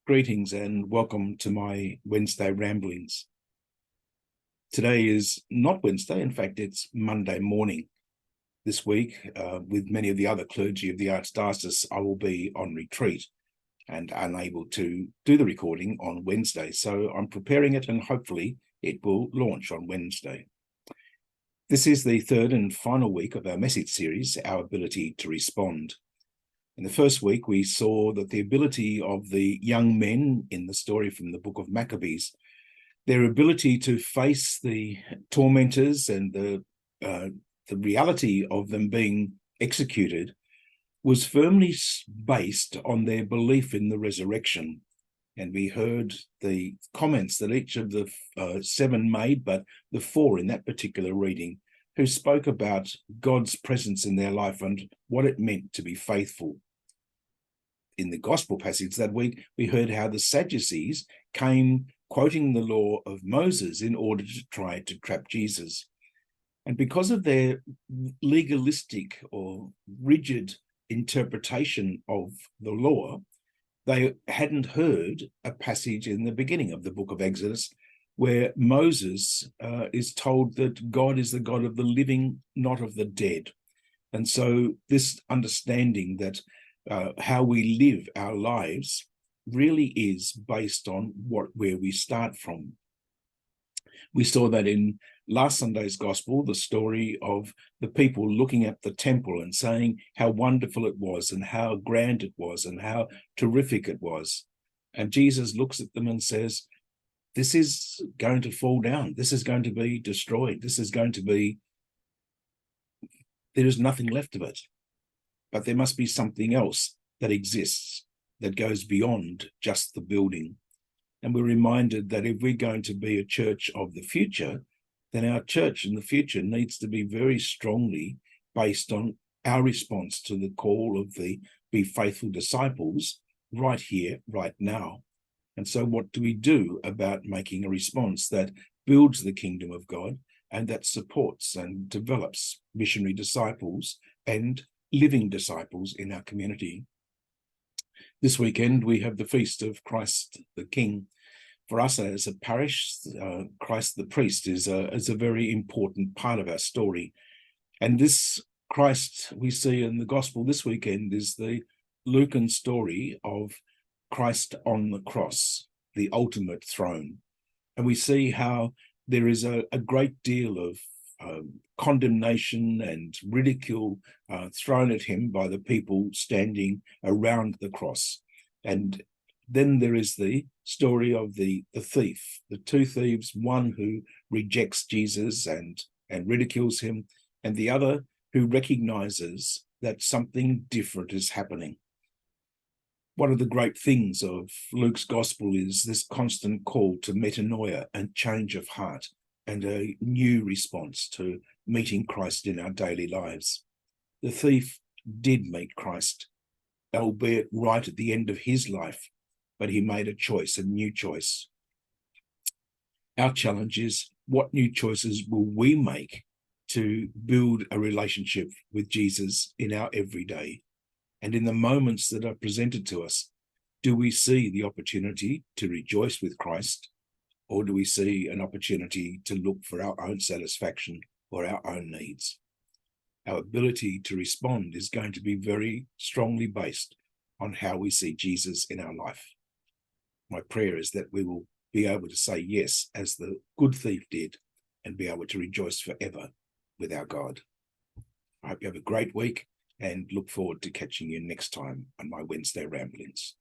Greetings and welcome to my Wednesday ramblings. Today is not Wednesday, in fact, it's Monday morning. This week, with many of the other clergy of the Archdiocese, I will be on retreat and unable to do the recording on Wednesday. So I'm preparing it and hopefully it will launch on Wednesday. This is the third and final week of our message series, Our Ability to Respond. In the first week, we saw that the ability of the young men in the story from the book of Maccabees, their ability to face the tormentors and the reality of them being executed was firmly based on their belief in the resurrection. And we heard the comments that each of the seven made, but the four in that particular reading, who spoke about God's presence in their life and what it meant to be faithful. In the gospel passage that week, we heard how the Sadducees came quoting the law of Moses in order to try to trap Jesus. And because of their legalistic or rigid interpretation of the law, they hadn't heard a passage in the beginning of the book of Exodus where Moses is told that God is the God of the living, not of the dead. And so this understanding that how we live our lives really is based on where we start from. We saw that in last Sunday's gospel, the story of the people looking at the temple and saying how wonderful it was and how grand it was and how terrific it was. And Jesus looks at them and says, this is going to fall down. This is going to be destroyed. This is going to be, there is nothing left of it. But there must be something else that exists that goes beyond just the building. And we're reminded that if we're going to be a church of the future, then our church in the future needs to be very strongly based on our response to the call of the Be Faithful Disciples right here, right now. And so what do we do about making a response that builds the kingdom of God and that supports and develops missionary disciples and living disciples in our community? This weekend, we have the feast of Christ the King. For us as a parish, Christ the priest is a very important part of our story. And this Christ we see in the gospel this weekend is the Lucan story of Christ on the cross, the ultimate throne. And we see how there is a great deal of condemnation and ridicule thrown at him by the people standing around the cross. And then there is the story of the thief, the two thieves, one who rejects Jesus and ridicules him, and the other who recognizes that something different is happening. One of the great things of Luke's gospel is this constant call to metanoia and change of heart, and a new response to meeting Christ in our daily lives. The thief did meet Christ, albeit right at the end of his life, but he made a choice, a new choice. Our challenge is, what new choices will we make to build a relationship with Jesus in our everyday? And in the moments that are presented to us, do we see the opportunity to rejoice with Christ? Or do we see an opportunity to look for our own satisfaction or our own needs? Our ability to respond is going to be very strongly based on how we see Jesus in our life. My prayer is that we will be able to say yes, as the good thief did, and be able to rejoice forever with our God. I hope you have a great week and look forward to catching you next time on my Wednesday ramblings.